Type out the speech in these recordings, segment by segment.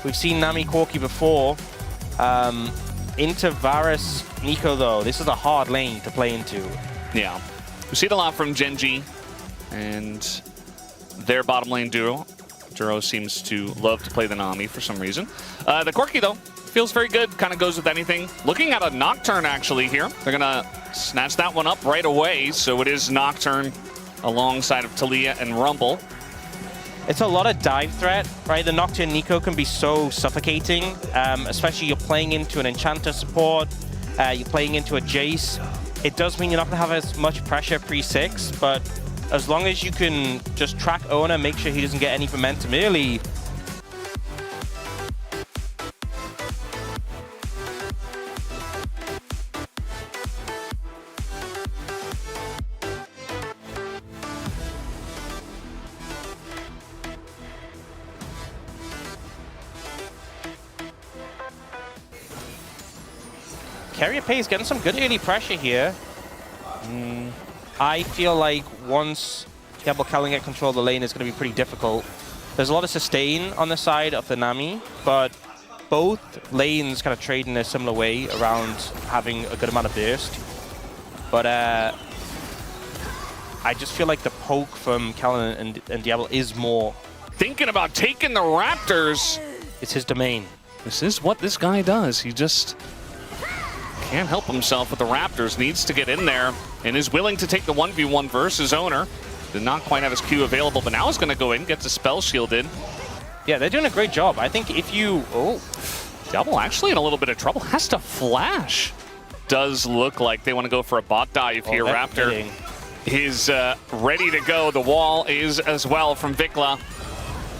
We've seen Nami Corki before. Into Varus Nico, though. This is a hard lane to play into. Yeah. We see it a lot from Genji and their bottom lane duo. Duro seems to love to play the Nami for some reason. The Corki, though, feels very good. Kind of goes with anything. Looking at a Nocturne, actually, here. They're going to snatch that one up right away. So it is Nocturne alongside of Taliyah and Rumble. It's a lot of dive threat, right? The Nocturne Nico can be so suffocating, especially you're playing into an Enchanter support, you're playing into a Jace. It does mean you're not going to have as much pressure pre-6, but as long as you can just track Owner, make sure he doesn't get any momentum early. Carrier Peyz getting some good early pressure here. I feel like once Diablo Callan get control of the lane, it's going to be pretty difficult. There's a lot of sustain on the side of the Nami, but both lanes kind of trade in a similar way around having a good amount of burst. But I just feel like the poke from Callan and Diablo is more. Thinking about taking the Raptors. It's his domain. This is what this guy does. He just can't help himself with the Raptors. Needs to get in there and is willing to take the 1v1 versus Owner. Did not quite have his Q available, but now is going to go in, gets a spell shielded. Yeah, they're doing a great job. I think if you... Oh, Diablo actually in a little bit of trouble. Has to flash. Does look like they want to go for a bot dive here. Raptor is ready to go. The wall is as well from Vikla.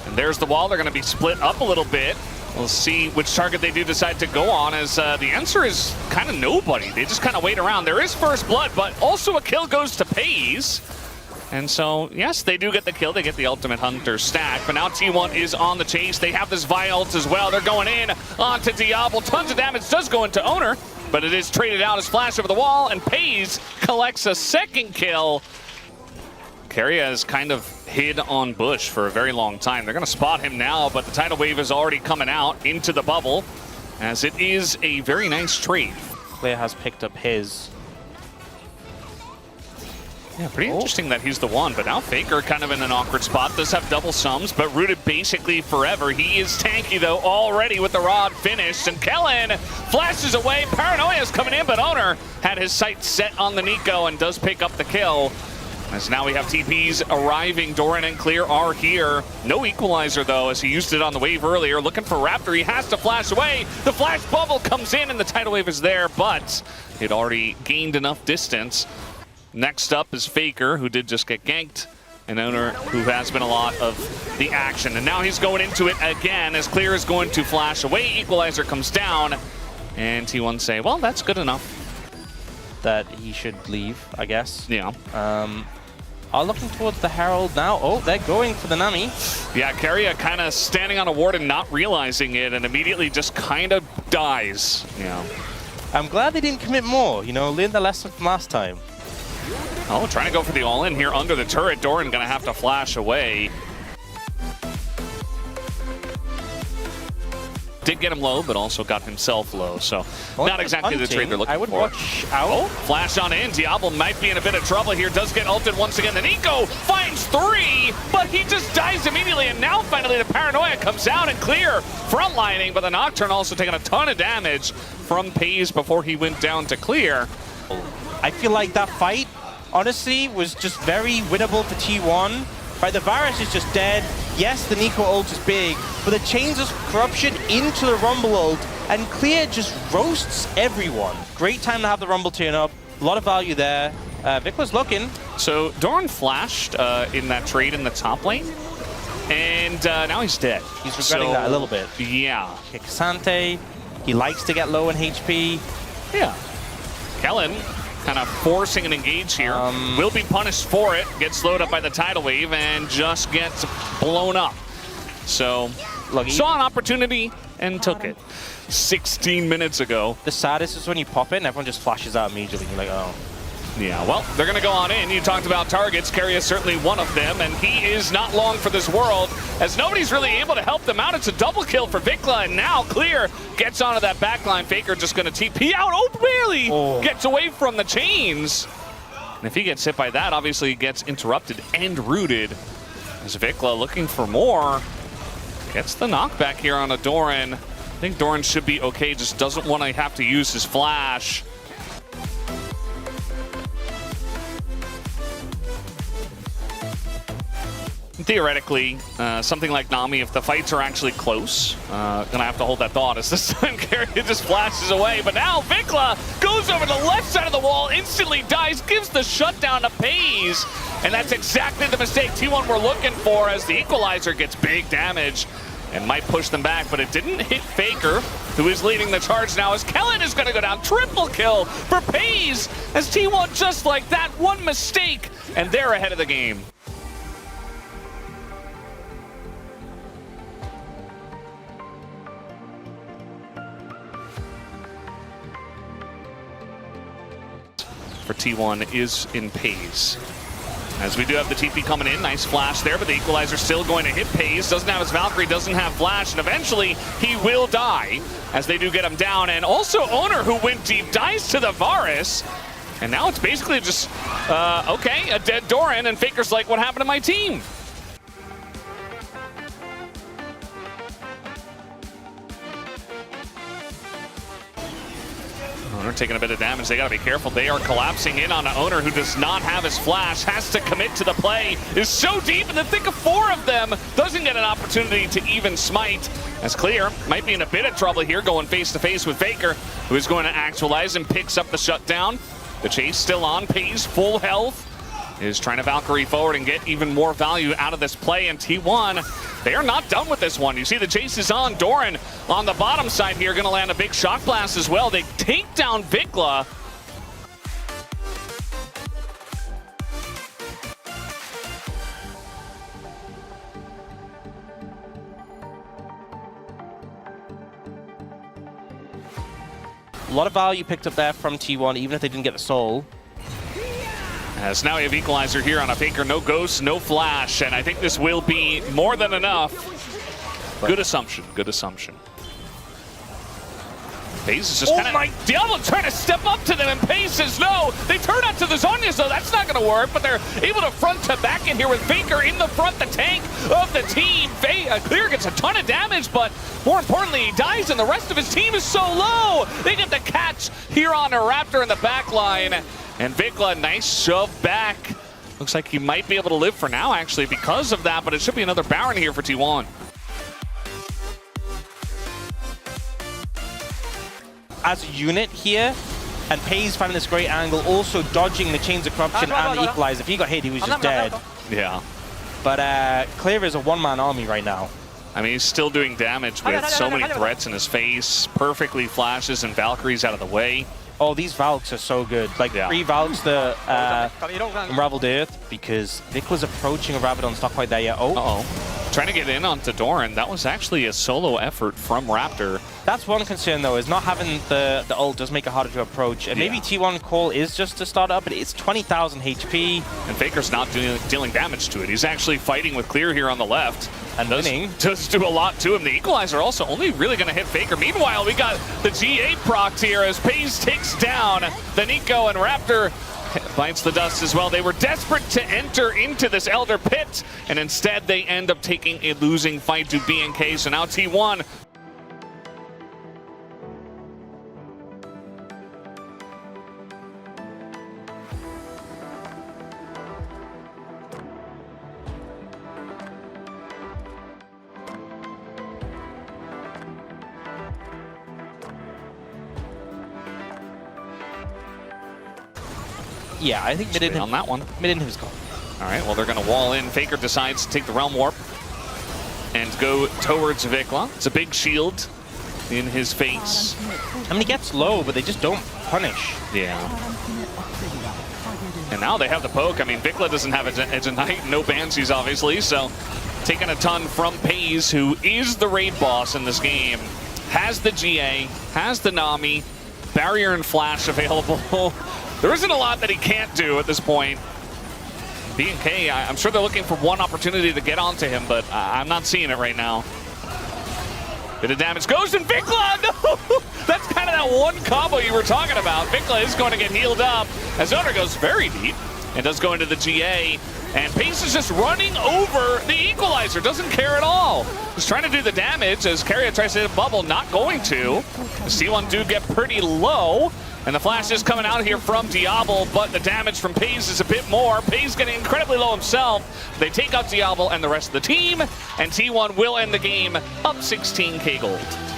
And there's the wall. They're going to be split up a little bit. We'll see which target they do decide to go on, as the answer is kind of nobody. They just kind of wait around. There is first blood, but also a kill goes to Peyz. And so, yes, they do get the kill. They get the Ultimate Hunter stack, but now T1 is on the chase. They have this Vi ult as well. They're going in onto Diablo. Tons of damage does go into Owner, but it is traded out as flash over the wall, and Peyz collects a second kill. Keria has kind of hid on Bush for a very long time. They're going to spot him now, but the tidal wave is already coming out into the bubble, as it is a very nice trade. Player has picked up his. Yeah, pretty interesting that he's the one, but now Faker kind of in an awkward spot. Does have double sums, but rooted basically forever. He is tanky, though, already with the rod finished, and Kellen flashes away. Paranoia's coming in, but Owner had his sights set on the Nico and does pick up the kill. As now we have TPs arriving. Doran and Clear are here. No equalizer, though, as he used it on the wave earlier. Looking for Raptor. He has to flash away. The flash bubble comes in, and the tidal wave is there, but it already gained enough distance. Next up is Faker, who did just get ganked, and Owner, who has been a lot of the action. And now he's going into it again, as Clear is going to flash away. Equalizer comes down, and T1 say, well, that's good enough. That he should leave, I guess. Yeah. Are looking towards the Herald now. Oh, they're going for the Nami. Yeah, Keria kind of standing on a ward and not realizing it, and immediately just kind of dies. Yeah. I'm glad they didn't commit more. You know, learn the lesson from last time. Oh, trying to go for the all-in here under the turret. Doran going to have to flash away. Did get him low, but also got himself low, so not exactly the trade they're looking for. I would watch out. Oh, flash on in. Diablo might be in a bit of trouble here. Does get ulted once again. The Nico finds 3, but he just dies immediately, and now finally the Paranoia comes out and Clear frontlining, but the Nocturne also taking a ton of damage from Peyz before he went down to Clear. I feel like that fight, honestly, was just very winnable for T1. Right, the Varus is just dead. Yes, the Nico ult is big, but the Chains of Corruption into the Rumble ult, and Clear just roasts everyone. Great time to have the Rumble turn up. A lot of value there. Vikla's looking. So Doran flashed in that trade in the top lane, and now he's dead. He's regretting that a little bit. Yeah. Kikasante, he likes to get low in HP. Yeah. Kellen kind of forcing an engage here. Will be punished for it. Gets slowed up by the tidal wave and just gets blown up. So, look, saw an opportunity and took it. 16 minutes ago. The saddest is when you pop it and everyone just flashes out immediately. You're like, oh. Yeah, well, they're going to go on in. You talked about targets. Carry is certainly one of them, and he is not long for this world, as nobody's really able to help them out. It's a double kill for Vikla, and now Clear gets onto that backline. Faker just going to TP out. Oh, barely gets away from the chains. And if he gets hit by that, obviously he gets interrupted and rooted. As Vikla looking for more, gets the knockback here on a Doran. I think Doran should be okay, just doesn't want to have to use his flash. Theoretically, something like Nami, if the fights are actually close, gonna have to hold that thought as this time Carry just flashes away. But now Vikla goes over the left side of the wall, instantly dies, gives the shutdown to Peyz. And that's exactly the mistake T1 were looking for, as the equalizer gets big damage and might push them back, but it didn't hit Faker, who is leading the charge now, as Kellen is gonna go down. Triple kill for Peyz, as T1 just like that, one mistake, and they're ahead of the game. For T1 is in Peyz. As we do have the TP coming in, nice flash there, but the equalizer still going to hit Peyz. Doesn't have his Valkyrie, doesn't have flash, and eventually he will die as they do get him down. And also Owner, who went deep, dies to the Varus. And now it's basically just, okay, a dead Doran, and Faker's like, what happened to my team? Owner taking a bit of damage. They got to be careful. They are collapsing in on an Owner who does not have his flash, has to commit to the play, is so deep in the thick of four of them, doesn't get an opportunity to even smite. As Clear might be in a bit of trouble here, going face to face with Faker, who is going to actualize and picks up the shutdown. The chase still on. Peyz, full health, is trying to Valkyrie forward and get even more value out of this play. And T1, they are not done with this one. You see the chase is on. Doran on the bottom side here, going to land a big shock blast as well. They take down Vikla. A lot of value picked up there from T1, even if they didn't get the soul. As now we have equalizer here on a Faker, no ghost, no flash, and I think this will be more than enough. Good assumption, good assumption. Peyz is just kind of Diablo trying to step up to them, and Peyz says no. They turn out to the Zhonya's though, that's not gonna work, but they're able to front to back in here with Faker in the front, the tank of the team. Clear gets a ton of damage, but more importantly, he dies, and the rest of his team is so low. They get the catch here on a Raptor in the back line. And Vikla, nice shove back. Looks like he might be able to live for now, actually, because of that, but it should be another Baron here for T1. As a unit here, and Peyz finding this great angle, also dodging the chains of corruption and the equalizer. If he got hit, he was just dead. Yeah. But Clear is a one-man army right now. I mean, he's still doing damage with so many threats in his face. Perfectly flashes and Valkyries out of the way. Oh, these Valks are so good. Like, 3 Valks, the Unraveled Earth, because Vikla's approaching a Rabadon's not quite there yet. Oh. Trying to get in onto Doran. That was actually a solo effort from Raptor. That's one concern, though, is not having the ult does make it harder to approach. And maybe T1 call is just to start up, but it's 20,000 HP. And Faker's not dealing damage to it. He's actually fighting with Clear here on the left. And winning. Does do a lot to him. The equalizer also only really going to hit Faker. Meanwhile, we got the G8 procs here as Peyz takes down the Nico, and Raptor bites the dust as well. They were desperate to enter into this Elder Pit, and instead they end up taking a losing fight to BNK. So now T1. Yeah, I think mid on that one. Mid his call. All right, well, they're going to wall in. Faker decides to take the Realm Warp and go towards Vikla. It's a big shield in his face. I mean, he gets low, but they just don't punish. Yeah. And now they have the poke. I mean, Vikla doesn't have a Knight, no Banshees, obviously, so taking a ton from Peyz, who is the raid boss in this game. Has the GA, has the Nami, barrier and flash available. there isn't a lot that he can't do at this point. B&K, I'm sure they're looking for one opportunity to get onto him, but I'm not seeing it right now. Bit of damage goes, and Vikla, no! That's kind of that one combo you were talking about. Vikla is going to get healed up as Owner goes very deep and does go into the GA. And Peyz is just running over the equalizer, doesn't care at all. He's trying to do the damage as Carrier tries to hit a bubble, not going to. The C1 do get pretty low. And the flash is coming out here from Diablo, but the damage from Peyz is a bit more. Peyz getting incredibly low himself. They take out Diablo and the rest of the team, and T1 will end the game up 16K gold.